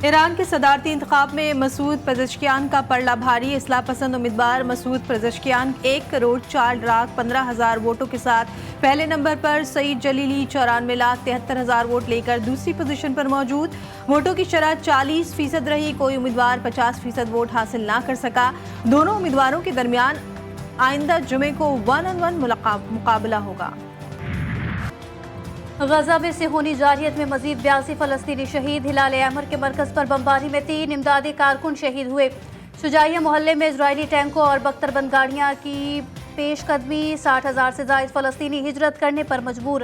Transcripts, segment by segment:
ایران کے صدارتی انتخاب میں مسعود پزشکیان کا پلڑا بھاری۔ اصلاح پسند امیدوار مسعود پزشکیان 1,04,15,000 ووٹوں کے ساتھ پہلے نمبر پر، سعید جلیلی 94,73,000 ووٹ لے کر دوسری پوزیشن پر موجود۔ ووٹوں کی شرح 40% رہی، کوئی امیدوار 50% ووٹ حاصل نہ کر سکا۔ دونوں امیدواروں کے درمیان آئندہ جمعے کو 1-on-1 مقابلہ ہوگا۔ غزہ میں صہیونی جارحیت میں مزید 82 فلسطینی شہید۔ ہلال احمر کے مرکز پر بمباری میں 3 امدادی کارکن شہید ہوئے۔ شجاعیہ محلے میں اسرائیلی ٹینکوں اور بختر بند گاڑیاں کی پیش قدمی، 60,000 سے زائد فلسطینی ہجرت کرنے پر مجبور۔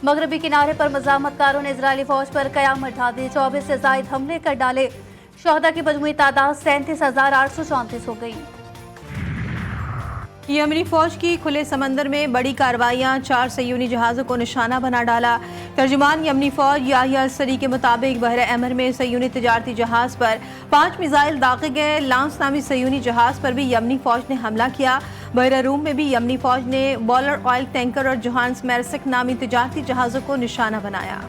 مغربی کنارے پر مزاحمت کاروں نے اسرائیلی فوج پر قیامت ڈھا دی، 24 سے زائد حملے کر ڈالے۔ شہداء کی مجموعی تعداد 37,834 ہو گئی۔ یمنی فوج کی کھلے سمندر میں بڑی کارروائیاں، 4 صہیونی جہازوں کو نشانہ بنا ڈالا۔ ترجمان یمنی فوج یحییٰ السری کے مطابق بحر احمر میں صہیونی تجارتی جہاز پر 5 میزائل داغے گئے۔ لانس نامی صہیونی جہاز پر بھی یمنی فوج نے حملہ کیا۔ بحر روم میں بھی یمنی فوج نے بولر آئل ٹینکر اور جوہانس میرسک نامی تجارتی جہازوں کو نشانہ بنایا۔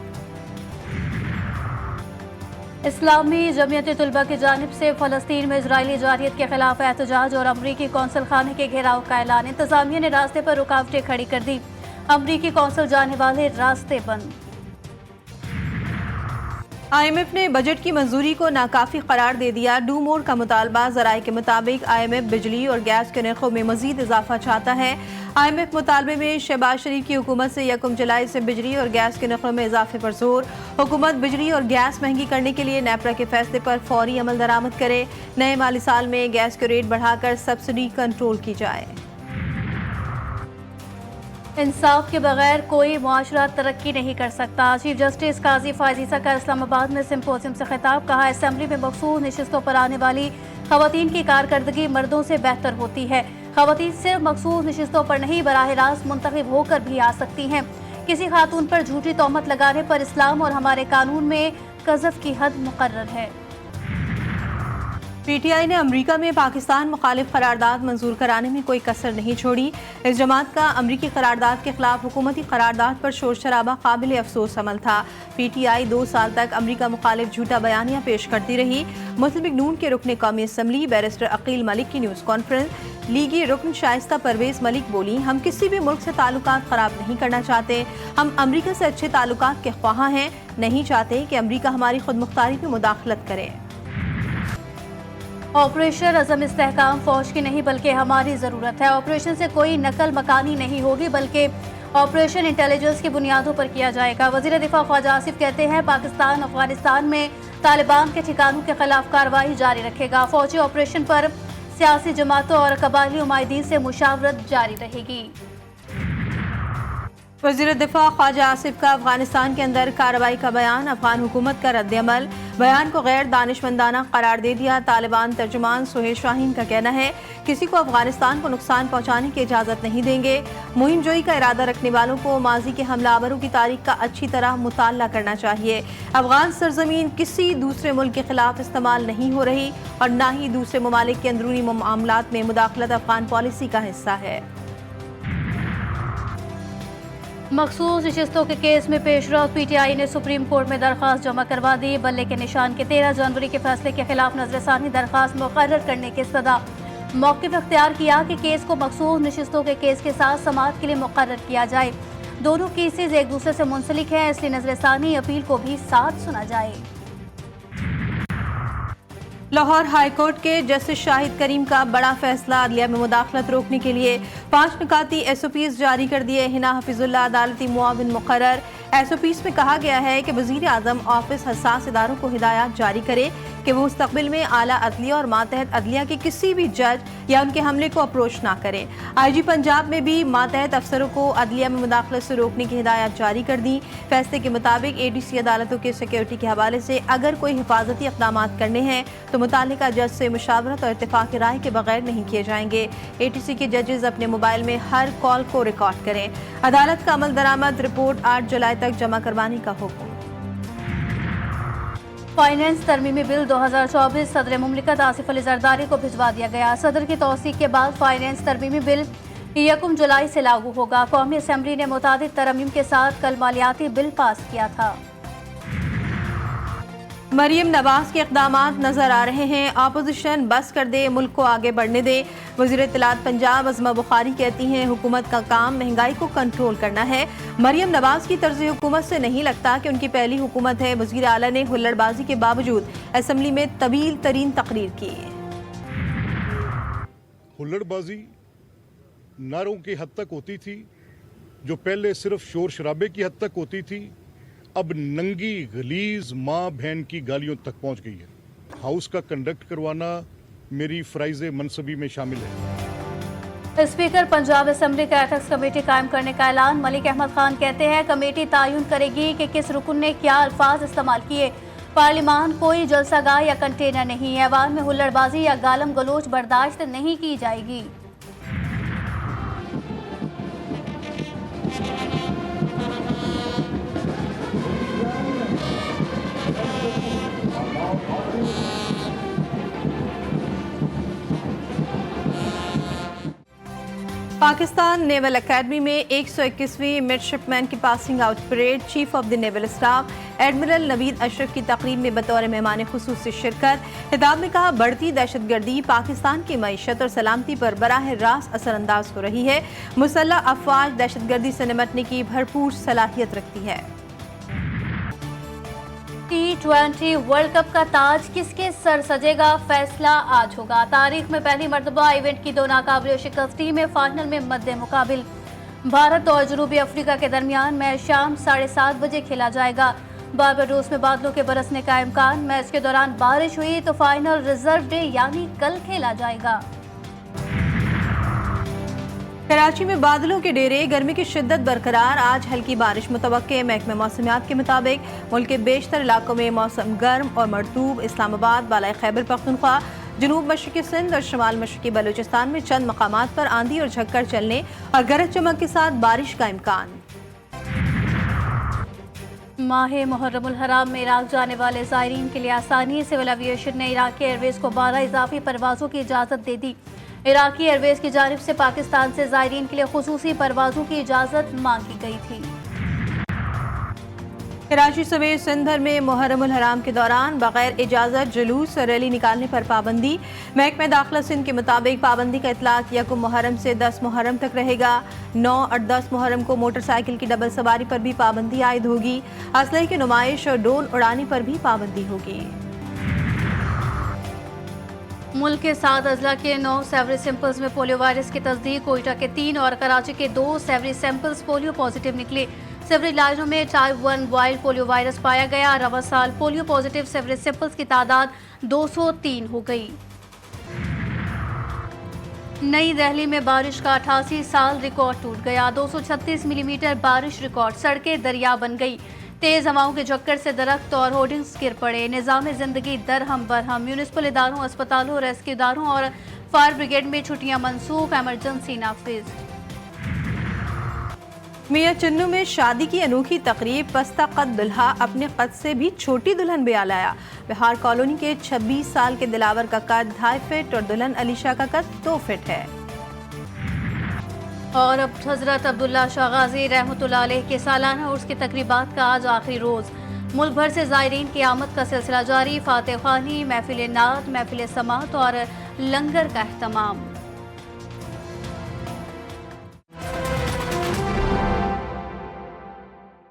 اسلامی جمعیت طلبہ کی جانب سے فلسطین میں اسرائیلی جارحیت کے خلاف احتجاج اور امریکی قونصل خانے کے گھیراؤ کا اعلان۔ انتظامیہ نے راستے پر رکاوٹیں کھڑی کر دی، امریکی قونصل جانے والے راستے بند۔ IMF نے بجٹ کی منظوری کو ناکافی قرار دے دیا، ڈو مور کا مطالبہ۔ ذرائع کے مطابق IMF بجلی اور گیس کے نرخوں میں مزید اضافہ چاہتا ہے۔ IMF مطالبے میں شہباز شریف کی حکومت سے 1 جولائی سے بجلی اور گیس کے نرخوں میں اضافے پر زور۔ حکومت بجلی اور گیس مہنگی کرنے کے لیے نیپرا کے فیصلے پر فوری عمل درآمد کرے۔ نئے مالی سال میں گیس کے ریٹ بڑھا کر سبسڈی کنٹرول کی جائے۔ انصاف کے بغیر کوئی معاشرہ ترقی نہیں کر سکتا، چیف جسٹس قاضی فائز عیسیٰ کا اسلام آباد میں سمپوزیم سے خطاب۔ کہا، اسمبلی میں مخصوص نشستوں پر آنے والی خواتین کی کارکردگی مردوں سے بہتر ہوتی ہے۔ خواتین صرف مخصوص نشستوں پر نہیں، براہ راست منتخب ہو کر بھی آ سکتی ہیں۔ کسی خاتون پر جھوٹی تہمت لگانے پر اسلام اور ہمارے قانون میں قذف کی حد مقرر ہے۔ PTI نے امریکہ میں پاکستان مخالف قرارداد منظور کرانے میں کوئی کسر نہیں چھوڑی۔ اس جماعت کا امریکی قرارداد کے خلاف حکومتی قرارداد پر شور شرابہ قابل افسوس عمل تھا۔ PTI 2 سال تک امریکہ مخالف جھوٹا بیانیہ پیش کرتی رہی۔ مسلم لیگ نون کے رکن قومی اسمبلی بیرسٹر عقیل ملک کی نیوز کانفرنس۔ لیگی رکن شائستہ پرویز ملک بولی، ہم کسی بھی ملک سے تعلقات خراب نہیں کرنا چاہتے، ہم امریکہ سے اچھے تعلقات کے خواہاں ہیں، نہیں چاہتے کہ امریکہ ہماری خود مختاری میں مداخلت کرے۔ آپریشن عزم استحکام فوج کی نہیں بلکہ ہماری ضرورت ہے۔ آپریشن سے کوئی نقل مکانی نہیں ہوگی بلکہ آپریشن انٹیلیجنس کی بنیادوں پر کیا جائے گا۔ وزیر دفاع خواجہ آصف کہتے ہیں، پاکستان افغانستان میں طالبان کے ٹھکانوں کے خلاف کارروائی جاری رکھے گا۔ فوجی آپریشن پر سیاسی جماعتوں اور قبائلی نمائندین سے مشاورت جاری رہے گی۔ وزیر دفاع خواجہ آصف کا افغانستان کے اندر کارروائی کا بیان، افغان حکومت کا رد عمل، بیان کو غیر دانشمندانہ قرار دے دیا۔ طالبان ترجمان سہیل شاہین کا کہنا ہے، کسی کو افغانستان کو نقصان پہنچانے کی اجازت نہیں دیں گے۔ مہم جوئی کا ارادہ رکھنے والوں کو ماضی کے حملہ آوروں کی تاریخ کا اچھی طرح مطالعہ کرنا چاہیے۔ افغان سرزمین کسی دوسرے ملک کے خلاف استعمال نہیں ہو رہی اور نہ ہی دوسرے ممالک کے اندرونی معاملات میں مداخلت افغان پالیسی کا حصہ ہے۔ مخصوص نشستوں کے کیس میں پیش رفت، PTI نے سپریم کورٹ میں درخواست جمع کروا دی۔ بلے کے نشان کے 13 جنوری کے فیصلے کے خلاف نظر ثانی درخواست مقرر کرنے کے استدعا موقف اختیار کیا کہ کیس کو مخصوص نشستوں کے کیس کے ساتھ سماعت کے لیے مقرر کیا جائے۔ دونوں کیسز ایک دوسرے سے منسلک ہیں، اس لیے نظر ثانی اپیل کو بھی ساتھ سنا جائے۔ لاہور ہائی کورٹ کے جسٹس شاہد کریم کا بڑا فیصلہ، عدلیہ میں مداخلت روکنے کے لیے 5 نکاتی SOPs جاری کر دیے۔ ہنا حفیظ اللہ عدالتی معاون مقرر۔ SOPs میں کہا گیا ہے کہ وزیر اعظم آفس حساس اداروں کو ہدایات جاری کرے کہ وہ مستقبل میں اعلیٰ عدلیہ اور ماتحت عدلیہ کے کسی بھی جج یا ان کے حملے کو اپروچ نہ کریں۔ IG پنجاب میں بھی ماتحت افسروں کو عدلیہ میں مداخلت سے روکنے کی ہدایات جاری کر دی۔ فیصلے کے مطابق ADC عدالتوں کے سیکیورٹی کے حوالے سے اگر کوئی حفاظتی اقدامات کرنے ہیں تو متعلقہ جج سے مشاورت اور اتفاق رائے کے بغیر نہیں کیے جائیں گے۔ ATC کے ججز اپنے موبائل میں ہر کال کو ریکارڈ کریں۔ عدالت کا عمل درآمد رپورٹ 8 جولائی تک جمع کروانے کا حکم۔ فائنانس ترمیمی بل 2024 صدر مملکت آصف علی زرداری کو بھجوا دیا گیا۔ صدر کی توثیق کے بعد فائنانس ترمیمی بل 1 جولائی سے لاگو ہوگا۔ قومی اسمبلی نے متعدد ترامیم کے ساتھ کل مالیاتی بل پاس کیا تھا۔ مریم نواز کے اقدامات نظر آ رہے ہیں، اپوزیشن بس کر دے، ملک کو آگے بڑھنے دے۔ وزیر اطلاعات پنجاب عظمہ بخاری کہتی ہیں حکومت کا کام مہنگائی کو کنٹرول کرنا ہے۔ مریم نواز کی طرز حکومت سے نہیں لگتا کہ ان کی پہلی حکومت ہے۔ وزیر اعلیٰ نے ہلڑ بازی کے باوجود اسمبلی میں طویل ترین تقریر کی۔ ہلڑ بازی نعروں کی حد تک ہوتی تھی، جو پہلے صرف شور شرابے کی حد تک ہوتی تھی، اب ننگی غلیظ ماں بہن کی گالیوں تک پہنچ گئی ہے۔ ہاؤس کا کنڈکٹ کروانا میری فرائض منصبی میں شامل ہے۔ اسپیکر پنجاب اسمبلی کا ایتھکس کمیٹی قائم کرنے کا اعلان۔ ملک احمد خان کہتے ہیں کمیٹی تعین کرے گی کہ کس رکن نے کیا الفاظ استعمال کیے۔ پارلیمان کوئی جلسہ گاہ یا کنٹینر نہیں ہے، ایوان میں ہلڑ بازی یا گالم گلوچ برداشت نہیں کی جائے گی۔ پاکستان نیول اکیڈمی میں 121ویں مڈشپ مین کی passing out parade. Chief of the naval staff admiral Naveed Ashraf کی تقریب میں بطور مہمان خصوصی شرکت۔ خطاب میں کہا بڑھتی دہشت گردی پاکستان کی معیشت اور سلامتی پر براہ راست اثر انداز ہو رہی ہے۔ مسلح افواج دہشت گردی سے نمٹنے کی بھرپور صلاحیت رکھتی ہے۔ T20 ورلڈ کپ کا تاج کس کے سر سجے گا، فیصلہ آج ہوگا۔ تاریخ میں پہلی مرتبہ ایونٹ کی دو ناقابل شکست ٹیمیں فائنل میں مد مقابل۔ بھارت اور جنوبی افریقہ کے درمیان میچ شام 7:30 بجے کھیلا جائے گا۔ بارباڈوس میں بادلوں کے برسنے کا امکان، میچ کے دوران بارش ہوئی تو فائنل ریزرو ڈے یعنی کل کھیلا جائے گا۔ کراچی میں بادلوں کے ڈیرے، گرمی کی شدت برقرار، آج ہلکی بارش متوقع۔ محکمہ موسمیات کے مطابق ملک کے بیشتر علاقوں میں موسم گرم اور مرطوب۔ اسلام آباد، بالائے خیبر پختونخوا، جنوب مشرقی سندھ اور شمال مشرقی بلوچستان میں چند مقامات پر آندھی اور جھکڑ چلنے اور گرج چمک کے ساتھ بارش کا امکان۔ ماہ محرم الحرام میں عراق جانے والے زائرین کے لیے آسانی، سول ایویشن نے عراقی ایئر ویز کو 12 اضافی پروازوں کی اجازت دے دی۔ عراقی ایئر ویز کی جانب سے پاکستان سے زائرین کے لیے خصوصی پروازوں کی اجازت مانگی گئی تھی۔ کراچی سمیت سندھ بھر میں محرم الحرام کے دوران بغیر اجازت جلوس اور ریلی نکالنے پر پابندی۔ محکمہ داخلہ سندھ کے مطابق پابندی کا اطلاق 1 محرم سے 10 محرم تک رہے گا۔ 9 اور 10 محرم کو موٹر سائیکل کی ڈبل سواری پر بھی پابندی عائد ہوگی۔ اسلحے کی نمائش اور ڈرون اڑانے پر بھی پابندی ہوگی۔ ملک کے 7 اضلاع کے 9 سیوریج سیمپلز میں پولیو وائرس کی تصدیق۔ کوئٹہ کے 3 اور کراچی کے 2 سیوریج سیمپلز پولیو پازیٹیو نکلے۔ سیوریج لائنوں میں ٹائپ 1 وائلڈ پولیو وائرس پایا گیا۔ رواں سال پولیو پازیٹیو سیوریج سیمپلز کی تعداد 203 ہو گئی۔ نئی دہلی میں بارش کا 88 سال ریکارڈ ٹوٹ گیا۔ 236 ملی میٹر بارش ریکارڈ، سڑکیں دریا بن گئی۔ تیز ہواؤں کے جھکڑ سے درخت اور ہورڈنگز گر پڑے۔ نظام زندگی درہم برہم۔ میونسپل اداروں، اسپتالوں، ریسکیو اداروں اور فائر بریگیڈ میں چھٹیاں منسوخ، ایمرجنسی نافذ۔ میاں چنو میں شادی کی انوکھی تقریب، پستہ قد دلہا اپنے قد سے بھی چھوٹی دلہن بھی لایا۔ بہار کالونی کے 26 سال کے دلاور کا قد 2.5 فٹ اور دلہن علیشہ کا قد 2 فٹ ہے۔ اور اب حضرت عبداللہ شاہ غازی رحمۃ اللہ علیہ کے سالانہ عرس کی تقریبات کا آج آخری روز۔ ملک بھر سے زائرین کی آمد کا سلسلہ جاری۔ فاتح خوانی، محفل نعت، محفل سماعت اور لنگر کا اہتمام۔